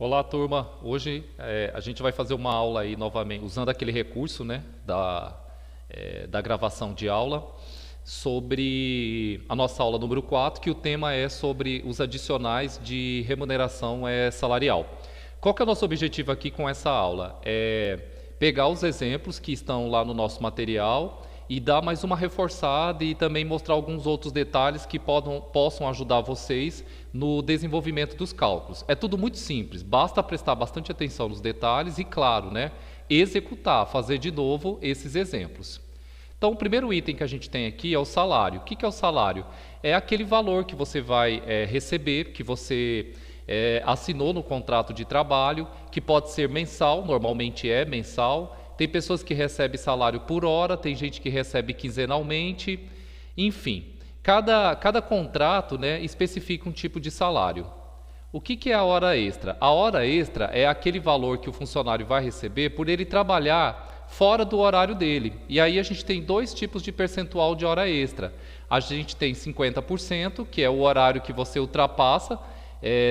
Olá, turma. Hoje a gente vai fazer uma aula aí novamente, usando aquele recurso, né, da gravação de aula, sobre a nossa aula número 4, que o tema é sobre os adicionais de remuneração salarial. Qual que é o nosso objetivo aqui com essa aula? É pegar os exemplos que estão lá no nosso material e dar mais uma reforçada e também mostrar alguns outros detalhes que possam ajudar vocês no desenvolvimento dos cálculos. É tudo muito simples, basta prestar bastante atenção nos detalhes e, claro, né, executar, fazer de novo esses exemplos. Então, o primeiro item que a gente tem aqui é o salário. O que é o salário? É aquele valor que você vai receber, que você assinou no contrato de trabalho, que pode ser mensal, normalmente é mensal. Tem pessoas que recebem salário por hora, tem gente que recebe quinzenalmente, enfim. Cada contrato, né, especifica um tipo de salário. O que é a hora extra? A hora extra é aquele valor que o funcionário vai receber por ele trabalhar fora do horário dele. E aí a gente tem dois tipos de percentual de hora extra. A gente tem 50%, que é o horário que você ultrapassa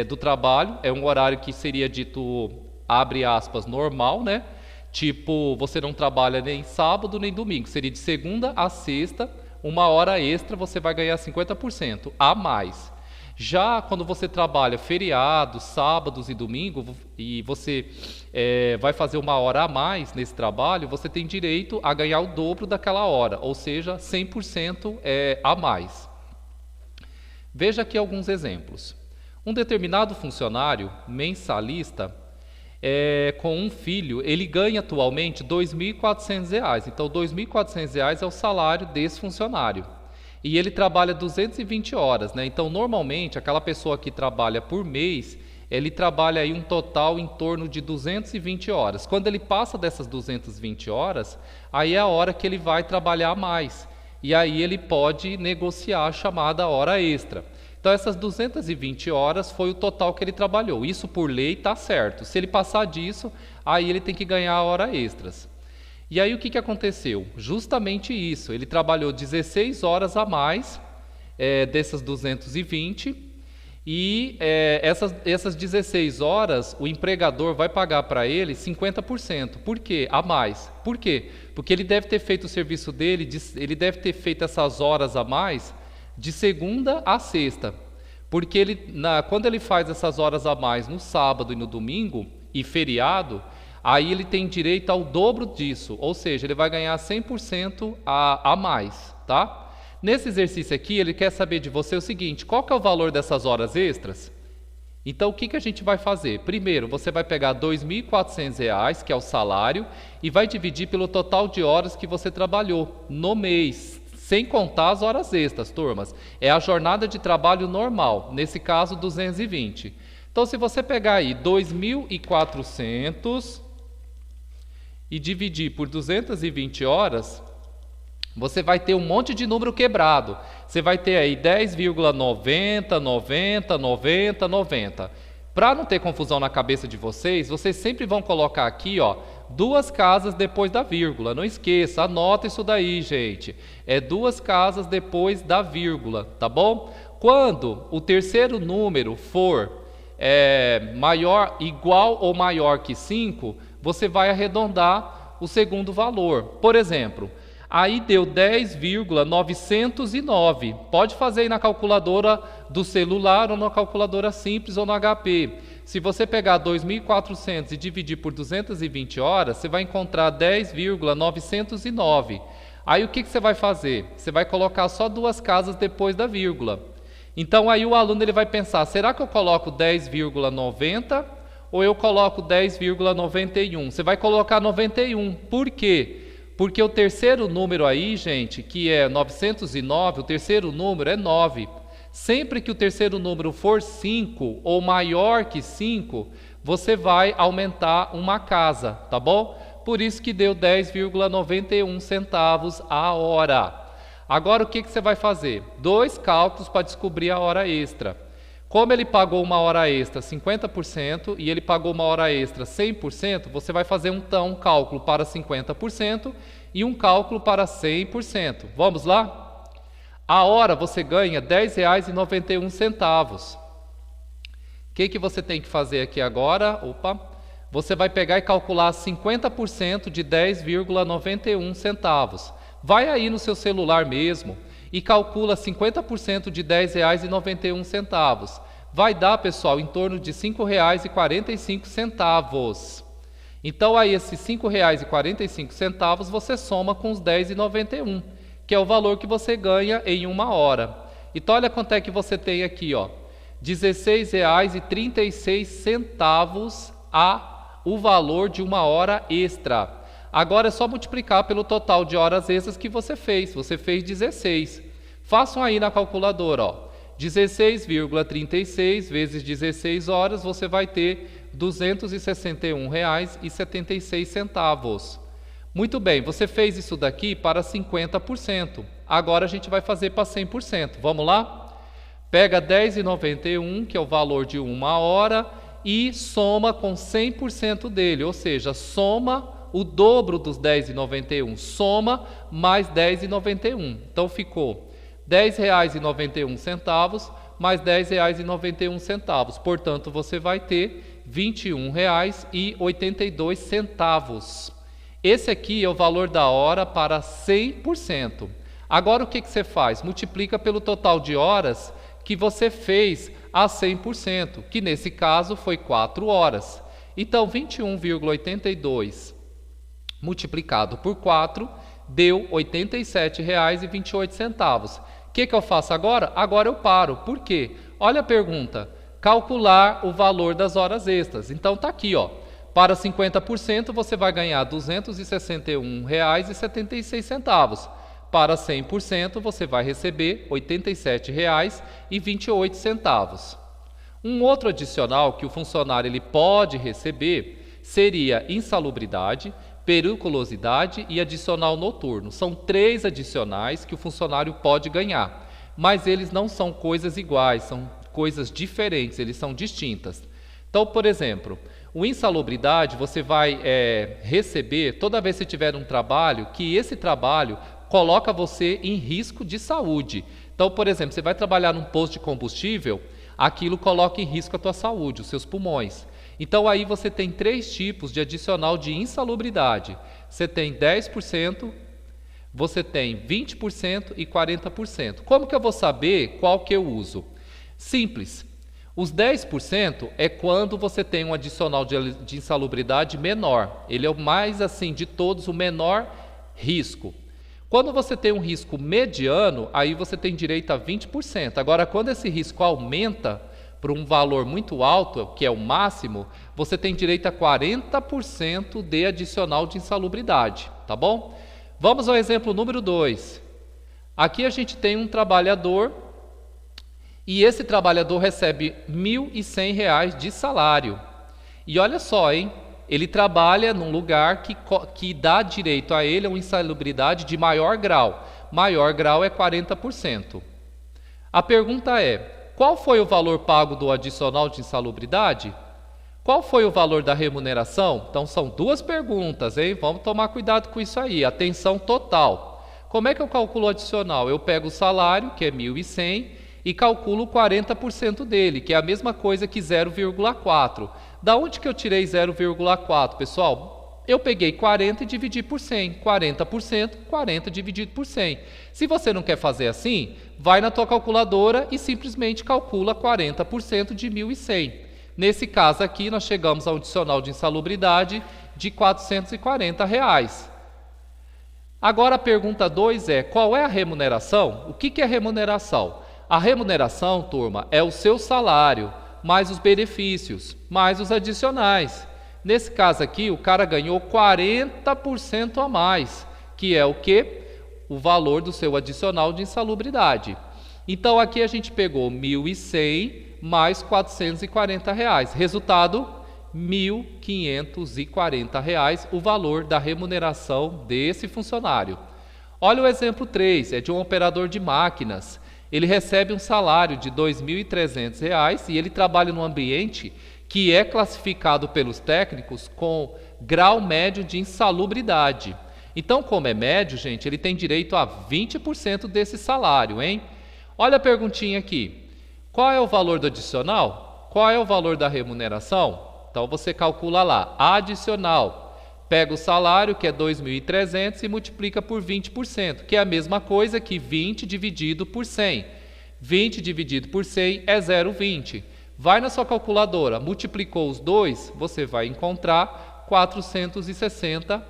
do trabalho, é um horário que seria dito, abre aspas, normal, né? Tipo, você não trabalha nem sábado nem domingo, seria de segunda a sexta, uma hora extra você vai ganhar 50% a mais. Já quando você trabalha feriados, sábados e domingo, e você vai fazer uma hora a mais nesse trabalho, você tem direito a ganhar o dobro daquela hora, ou seja, 100% a mais. Veja aqui alguns exemplos. Um determinado funcionário mensalista com um filho, ele ganha atualmente R$ 2.400. Então, R$ 2.400 é o salário desse funcionário. E ele trabalha 220 horas, né? Então, normalmente, aquela pessoa que trabalha por mês, ele trabalha aí um total em torno de 220 horas. Quando ele passa dessas 220 horas, aí é a hora que ele vai trabalhar mais. E aí ele pode negociar a chamada hora extra. Então, essas 220 horas foi o total que ele trabalhou. Isso, por lei, está certo. Se ele passar disso, aí ele tem que ganhar hora extras. E aí, o que aconteceu? Justamente isso. Ele trabalhou 16 horas a mais dessas 220 e essas 16 horas, o empregador vai pagar para ele 50%. Por quê? A mais. Por quê? Porque ele deve ter feito o serviço dele, ele deve ter feito essas horas a mais de segunda a sexta, porque quando ele faz essas horas a mais no sábado e no domingo e feriado, aí ele tem direito ao dobro disso, ou seja, ele vai ganhar 100% a mais, tá? Nesse exercício aqui, ele quer saber de você o seguinte: qual que é o valor dessas horas extras? Então, o que a gente vai fazer? Primeiro, você vai pegar R$ 2.400, que é o salário, e vai dividir pelo total de horas que você trabalhou no mês, sem contar as horas extras, turmas. É a jornada de trabalho normal, nesse caso 220. Então, se você pegar aí 2.400 e dividir por 220 horas, você vai ter um monte de número quebrado. Você vai ter aí 10,90, 90, 90, 90. Para não ter confusão na cabeça de vocês sempre vão colocar aqui, ó, duas casas depois da vírgula. Não esqueça, anota isso daí, gente. É duas casas depois da vírgula, tá bom? Quando o terceiro número for igual ou maior que 5, você vai arredondar o segundo valor. Por exemplo, aí deu 10,909. Pode fazer aí na calculadora do celular ou na calculadora simples ou no HP. Se você pegar 2.400 e dividir por 220 horas, você vai encontrar 10,909. Aí o que você vai fazer? Você vai colocar só duas casas depois da vírgula. Então aí o aluno ele vai pensar, será que eu coloco 10,90 ou eu coloco 10,91? Você vai colocar 91. Por quê? Porque o terceiro número aí, gente, que é 909, o terceiro número é 9. Sempre que o terceiro número for 5 ou maior que 5, você vai aumentar uma casa, tá bom? Por isso que deu 10,91 centavos a hora. Agora o que você vai fazer? Dois cálculos para descobrir a hora extra. Como ele pagou uma hora extra 50% e ele pagou uma hora extra 100%, você vai fazer um cálculo para 50% e um cálculo para 100%. Vamos lá? A hora você ganha R$ 10,91. que você tem que fazer aqui agora? Opa! Você vai pegar e calcular 50% de 10,91 centavos. Vai aí no seu celular mesmo e calcula 50% de R$10,91. Vai dar, pessoal, em torno de R$ 5,45. Então, aí esses R$ 5,45 você soma com os R$10,91, que é o valor que você ganha em uma hora. Então, olha quanto é que você tem aqui, ó, R$ 16,36 o valor de uma hora extra. Agora é só multiplicar pelo total de horas extras que você fez. Você fez 16. Façam aí na calculadora, ó. 16,36 vezes 16 horas, você vai ter R$ 261,76. Muito bem, você fez isso daqui para 50%. Agora a gente vai fazer para 100%. Vamos lá? Pega 10,91, que é o valor de uma hora, e soma com 100% dele, ou seja, soma o dobro dos 10,91, soma mais 10,91. Então ficou R$ 10,91 mais R$ 10,91. Portanto, você vai ter R$ 21,82. Esse aqui é o valor da hora para 100%. Agora, o que você faz? Multiplica pelo total de horas que você fez a 100%, que nesse caso foi 4 horas. Então, 21,82 multiplicado por 4 deu R$ 87,28. O que eu faço agora? Agora eu paro. Por quê? Olha a pergunta. Calcular o valor das horas extras. Então, está aqui, ó. Para 50% você vai ganhar R$ 261,76. Para 100% você vai receber R$ 87,28. Um outro adicional que o funcionário ele pode receber seria insalubridade, periculosidade e adicional noturno. São 3 adicionais que o funcionário pode ganhar, mas eles não são coisas iguais, são coisas diferentes, eles são distintas. Então, por exemplo, o insalubridade você vai receber toda vez que tiver um trabalho que esse trabalho coloca você em risco de saúde. Então, por exemplo, você vai trabalhar num posto de combustível, aquilo coloca em risco a tua saúde, os seus pulmões. Então, aí você tem 3 tipos de adicional de insalubridade. Você tem 10%, você tem 20% e 40%. Como que eu vou saber qual que eu uso? Simples. Os 10% é quando você tem um adicional de insalubridade menor. Ele é o mais, assim, de todos, o menor risco. Quando você tem um risco mediano, aí você tem direito a 20%. Agora, quando esse risco aumenta para um valor muito alto, que é o máximo, você tem direito a 40% de adicional de insalubridade, tá bom? Vamos ao exemplo número 2. Aqui a gente tem um trabalhador e esse trabalhador recebe R$ 1.100 de salário. E olha só, hein? Ele trabalha num lugar que dá direito a ele a uma insalubridade de maior grau. Maior grau é 40%. A pergunta é, qual foi o valor pago do adicional de insalubridade? Qual foi o valor da remuneração? Então, são 2 perguntas, hein? Vamos tomar cuidado com isso aí. Atenção total. Como é que eu calculo o adicional? Eu pego o salário, que é 1.100, e calculo 40% dele, que é a mesma coisa que 0,4. Da onde que eu tirei 0,4, pessoal? Eu peguei 40 e dividi por 100. 40%, 40 dividido por 100. Se você não quer fazer assim, vai na tua calculadora e simplesmente calcula 40% de 1.100. Nesse caso aqui, nós chegamos ao adicional de insalubridade de R$ 440. Agora a pergunta 2 é, qual é a remuneração? O que é remuneração? A remuneração, turma, é o seu salário, mais os benefícios, mais os adicionais. Nesse caso aqui, o cara ganhou 40% a mais, que é o quê? O valor do seu adicional de insalubridade. Então, aqui a gente pegou 1.100 mais R$ 440. Resultado, R$ 1.540, o valor da remuneração desse funcionário. Olha o exemplo 3, é de um operador de máquinas. Ele recebe um salário de R$ 2.300 e ele trabalha num ambiente que é classificado pelos técnicos com grau médio de insalubridade. Então, como é médio, gente, ele tem direito a 20% desse salário, hein? Olha a perguntinha aqui. Qual é o valor do adicional? Qual é o valor da remuneração? Então você calcula lá, adicional. Pega o salário, que é 2.300, e multiplica por 20%, que é a mesma coisa que 20 dividido por 100. 20 dividido por 100 é 0,20. Vai na sua calculadora, multiplicou os dois, você vai encontrar R$ 460.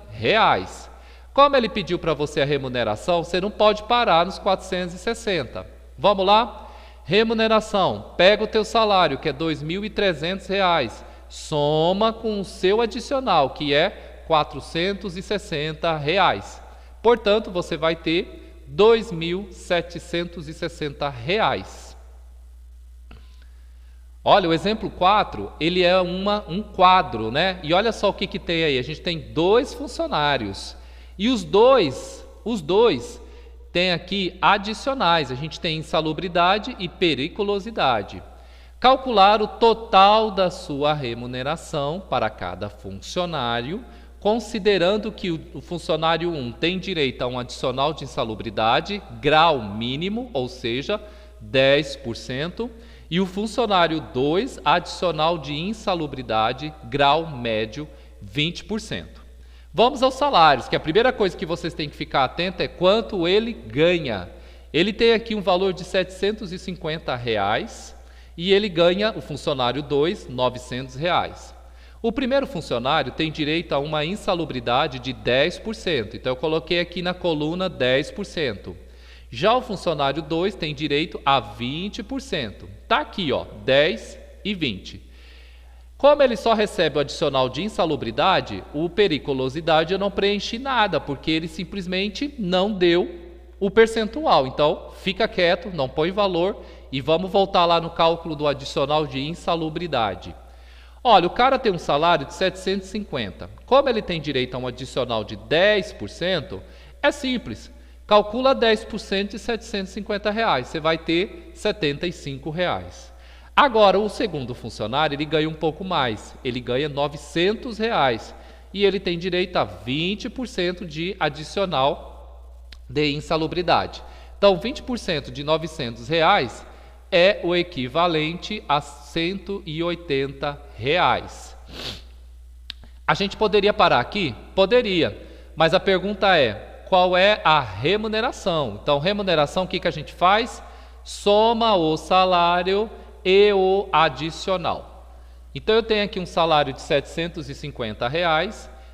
Como ele pediu para você a remuneração, você não pode parar nos 460. Vamos lá? Remuneração, pega o teu salário, que é R$ 2.300, soma com o seu adicional, que é R$ 460. Portanto, você vai ter R$ 2.760. Olha, o exemplo 4, ele é um quadro, né? E olha só o que tem aí. A gente tem 2 funcionários. E os dois têm aqui adicionais. A gente tem insalubridade e periculosidade. Calcular o total da sua remuneração para cada funcionário, considerando que o funcionário 1 tem direito a um adicional de insalubridade, grau mínimo, ou seja, 10%, e o funcionário 2, adicional de insalubridade, grau médio, 20%. Vamos aos salários, que a primeira coisa que vocês têm que ficar atento é quanto ele ganha. Ele tem aqui um valor de R$ 750 e ele ganha, o funcionário 2, R$ 900. O primeiro funcionário tem direito a uma insalubridade de 10%, então eu coloquei aqui na coluna 10%. Já o funcionário 2 tem direito a 20%. Está aqui, ó, 10 e 20. Como ele só recebe o adicional de insalubridade, o periculosidade eu não preenchi nada, porque ele simplesmente não deu o percentual. Então, fica quieto, não põe valor e vamos voltar lá no cálculo do adicional de insalubridade. Olha, o cara tem um salário de 750. Como ele tem direito a um adicional de 10%, é simples. Calcula 10% de R$ 750, você vai ter R$ 75. Agora, o segundo funcionário, ele ganha um pouco mais, ele ganha R$ 900 e ele tem direito a 20% de adicional de insalubridade. Então, 20% de R$ 900 é o equivalente a R$ 180. A gente poderia parar aqui? Poderia, mas a pergunta é, qual é a remuneração? Então, remuneração, o que a gente faz? Soma o salário e o adicional. Então, eu tenho aqui um salário de R$ 750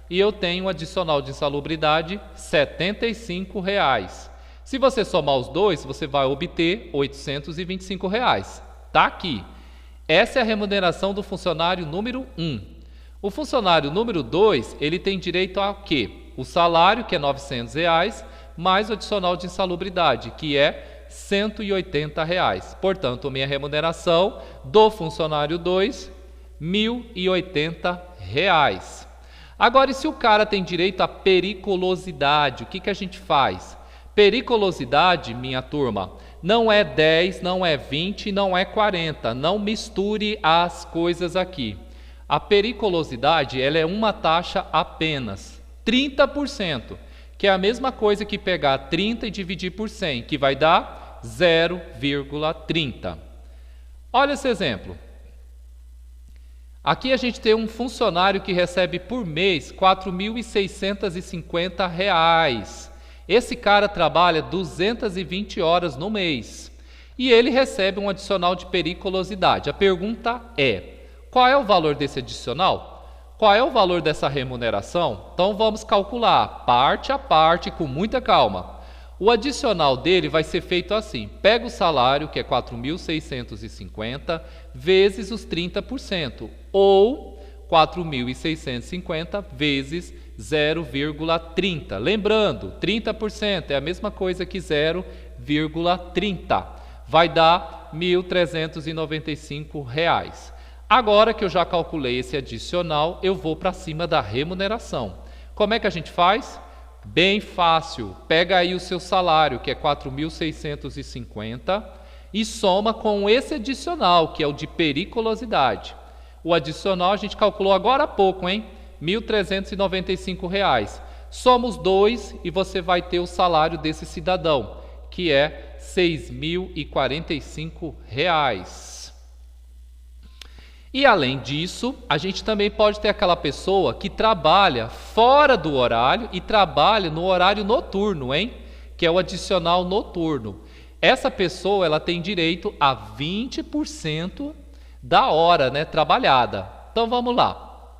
e eu tenho um adicional de insalubridade R$ 75. Se você somar os dois, você vai obter R$ 825. Está aqui. Essa é a remuneração do funcionário número 1. O funcionário número 2, ele tem direito a quê? O salário, que é R$ 900, mais o adicional de insalubridade, que é R$ 180. Portanto, minha remuneração do funcionário 2, R$ 1.080. Agora, e se o cara tem direito à periculosidade, o que a gente faz? Periculosidade, minha turma, não é 10, não é 20, não é 40. Não misture as coisas aqui. A periculosidade, ela é uma taxa apenas. 30%, que é a mesma coisa que pegar 30 e dividir por 100, que vai dar 0,30. Olha esse exemplo. Aqui a gente tem um funcionário que recebe por mês R$ 4.650. Esse cara trabalha 220 horas no mês e ele recebe um adicional de periculosidade. A pergunta é, qual é o valor desse adicional? Qual é o valor dessa remuneração? Então vamos calcular parte a parte com muita calma. O adicional dele vai ser feito assim, pega o salário, que é 4.650, vezes os 30%, ou 4.650 vezes 0,30. Lembrando, 30% é a mesma coisa que 0,30. Vai dar R$ 1.395. Agora que eu já calculei esse adicional, eu vou para cima da remuneração. Como é que a gente faz? Bem fácil. Pega aí o seu salário, que é 4.650, e soma com esse adicional, que é o de periculosidade. O adicional a gente calculou agora há pouco, hein? R$ 1.395. Soma os dois e você vai ter o salário desse cidadão, que é R$ 6.045. E além disso, a gente também pode ter aquela pessoa que trabalha fora do horário e trabalha no horário noturno, hein? Que é o adicional noturno. Essa pessoa, ela tem direito a 20% da hora, né, trabalhada. Então vamos lá.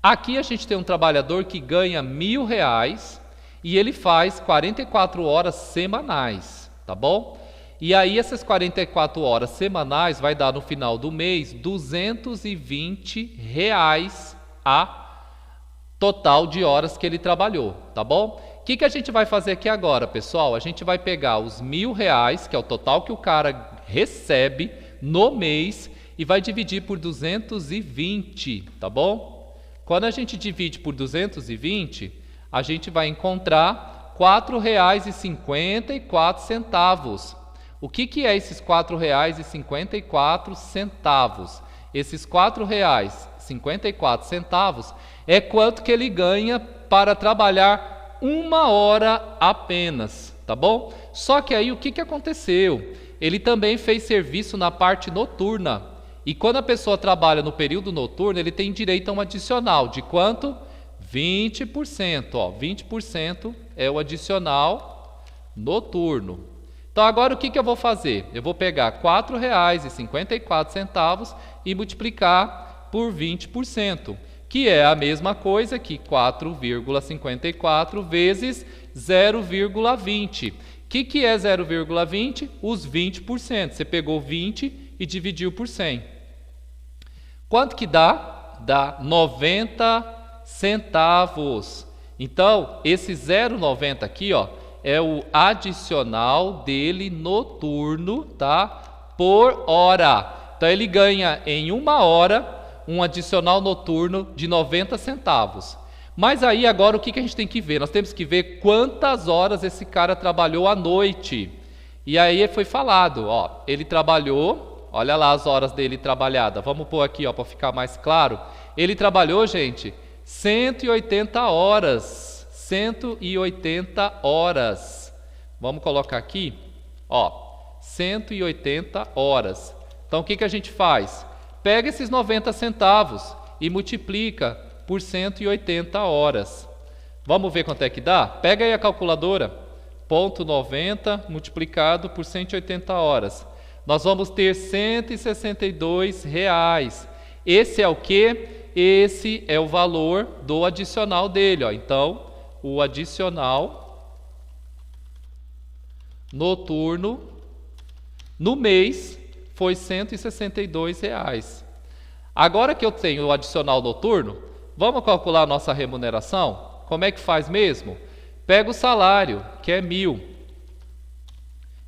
Aqui a gente tem um trabalhador que ganha R$1.000 e ele faz 44 horas semanais, tá bom? E aí essas 44 horas semanais vai dar no final do mês R$220 a total de horas que ele trabalhou, tá bom? O que a gente vai fazer aqui agora, pessoal? A gente vai pegar os R$1.000, que é o total que o cara recebe no mês, e vai dividir por 220, tá bom? Quando a gente divide por 220, a gente vai encontrar R$4,54. O que é esses R$4,54? Esses R$4,54 é quanto que ele ganha para trabalhar 1 hora apenas, tá bom? Só que aí o que aconteceu? Ele também fez serviço na parte noturna. E quando a pessoa trabalha no período noturno, ele tem direito a um adicional de quanto? 20%. Ó, 20% é o adicional noturno. Então agora o que eu vou fazer? Eu vou pegar R$4,54 e multiplicar por 20%, que é a mesma coisa que 4,54 vezes 0,20. O que é 0,20? Os 20%. Você pegou 20 e dividiu por 100. Quanto que dá? Dá 90 centavos. Então, esse 0,90 aqui, ó, é o adicional dele noturno, tá? Por hora. Então ele ganha em 1 hora um adicional noturno de 90 centavos. Mas aí agora o que a gente tem que ver? Nós temos que ver quantas horas esse cara trabalhou à noite. E aí foi falado, ó, ele trabalhou, olha lá as horas dele trabalhada. Vamos pôr aqui, ó, para ficar mais claro. Ele trabalhou, gente, 180 horas. 180 horas. Vamos colocar aqui, ó, 180 horas. Então o que a gente faz? Pega esses 90 centavos e multiplica por 180 horas. Vamos ver quanto é que dá? Pega aí a calculadora. 0,90 multiplicado por 180 horas. Nós vamos ter R$162. Esse é o quê? Esse é o valor do adicional dele, ó. Então, o adicional noturno no mês foi R$162. Agora que eu tenho o adicional noturno, vamos calcular a nossa remuneração? Como é que faz mesmo? Pega o salário, que é 1.000,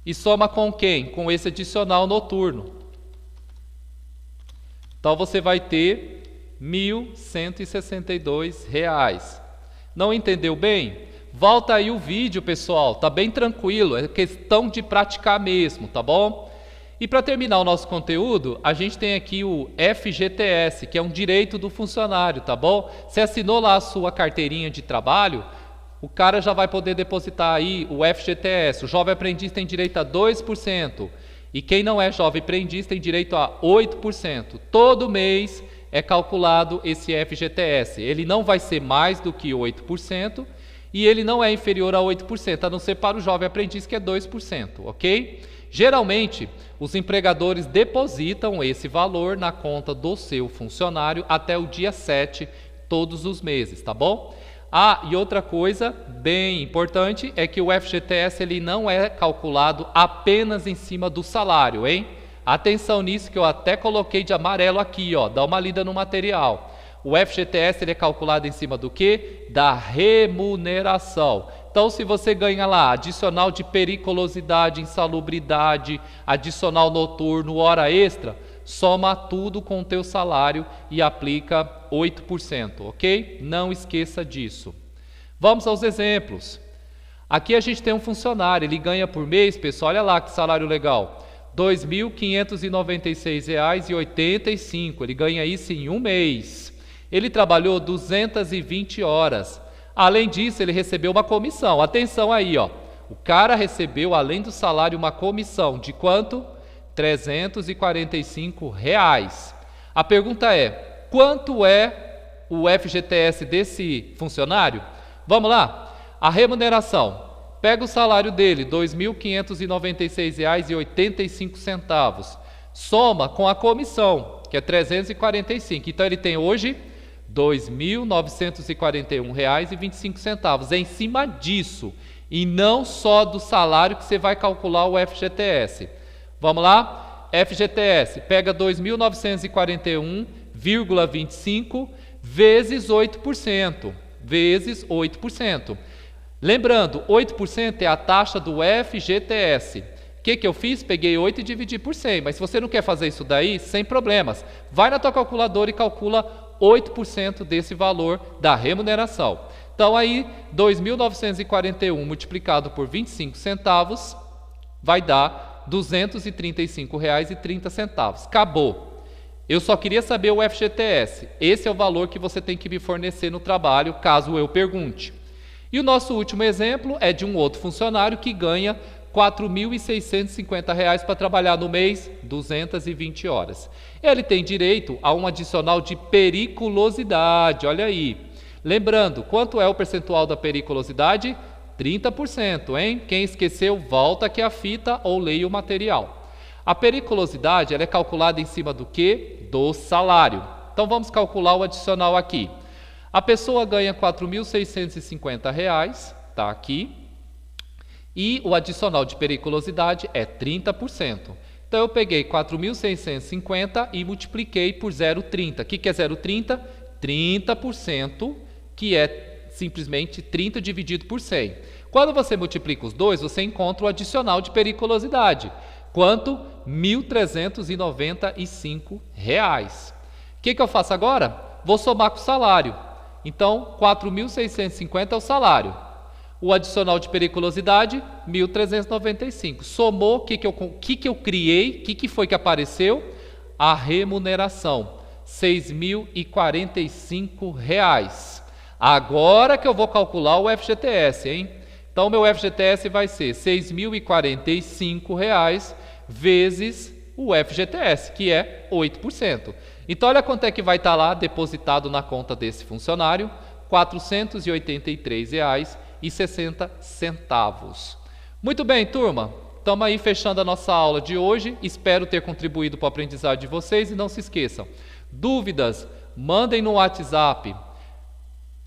e soma com quem? Com esse adicional noturno. Então você vai ter R$1.162. Não entendeu bem? Volta aí o vídeo, pessoal. Tá bem tranquilo, é questão de praticar mesmo, tá bom? E para terminar o nosso conteúdo, a gente tem aqui o FGTS, que é um direito do funcionário, tá bom? Você assinou lá a sua carteirinha de trabalho, o cara já vai poder depositar aí o FGTS. O jovem aprendiz tem direito a 2%. E quem não é jovem aprendiz tem direito a 8%. Todo mês é calculado esse FGTS. Ele não vai ser mais do que 8% e ele não é inferior a 8%, a não ser para o jovem aprendiz, que é 2%, ok? Geralmente, os empregadores depositam esse valor na conta do seu funcionário até o dia 7, todos os meses, tá bom? Ah, e outra coisa bem importante é que o FGTS ele não é calculado apenas em cima do salário, hein? Atenção nisso, que eu até coloquei de amarelo aqui, ó, dá uma lida no material. O FGTS ele é calculado em cima do quê? Da remuneração. Então, se você ganha lá adicional de periculosidade, insalubridade, adicional noturno, hora extra, soma tudo com o teu salário e aplica 8%, ok? Não esqueça disso. Vamos aos exemplos. Aqui a gente tem um funcionário, ele ganha por mês, pessoal, olha lá que salário legal. R$ 2.596,85. Ele ganha isso em um mês. Ele trabalhou 220 horas. Além disso, ele recebeu uma comissão. Atenção aí, ó. O cara recebeu, além do salário, uma comissão de quanto? R$ 345. A pergunta é, quanto é o FGTS desse funcionário? Vamos lá? A remuneração. Pega o salário dele, R$ 2.596,85. Soma com a comissão, que é 345. Então ele tem hoje R$ 2.941,25. Em cima disso, e não só do salário que você vai calcular o FGTS. Vamos lá? FGTS, pega 2.941,25 vezes 8%. Vezes 8%. Lembrando, 8% é a taxa do FGTS. O que eu fiz? Peguei 8 e dividi por 100. Mas se você não quer fazer isso daí, sem problemas. Vai na tua calculadora e calcula 8% desse valor da remuneração. Então aí, 2.941 multiplicado por 25 centavos vai dar R$ 235,30. Acabou. Eu só queria saber o FGTS. Esse é o valor que você tem que me fornecer no trabalho, caso eu pergunte. E o nosso último exemplo é de um outro funcionário que ganha R$ 4.650 para trabalhar no mês, 220 horas. Ele tem direito a um adicional de periculosidade, olha aí. Lembrando, quanto é o percentual da periculosidade? 30%, hein? Quem esqueceu, volta aqui a fita ou leia o material. A periculosidade ela é calculada em cima do quê? Do salário. Então vamos calcular o adicional aqui. A pessoa ganha R$ 4.650, está aqui, e o adicional de periculosidade é 30%. Então eu peguei 4.650 e multipliquei por 0,30. O que é 0,30? 30%, que é simplesmente 30 dividido por 100. Quando você multiplica os dois, você encontra o adicional de periculosidade. Quanto? R$ 1.395. O que eu faço agora? Vou somar com o salário. Então, 4.650 é o salário. O adicional de periculosidade, 1.395. Somou, o que eu criei? O que foi que apareceu? A remuneração, R$ 6.045. Agora que eu vou calcular o FGTS, hein? Então, meu FGTS vai ser R$ 6.045 vezes o FGTS, que é 8%. Então, olha quanto é que vai estar lá depositado na conta desse funcionário, R$ 483,60. Muito bem, turma. Estamos aí fechando a nossa aula de hoje. Espero ter contribuído para o aprendizado de vocês e não se esqueçam. Dúvidas, mandem no WhatsApp.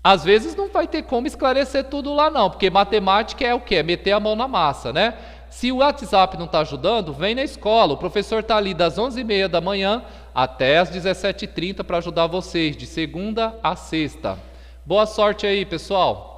Às vezes não vai ter como esclarecer tudo lá não, porque matemática é o quê? É meter a mão na massa, né? Se o WhatsApp não está ajudando, vem na escola. O professor está ali das 11h30 da manhã até as 17h30 para ajudar vocês, de segunda a sexta. Boa sorte aí, pessoal!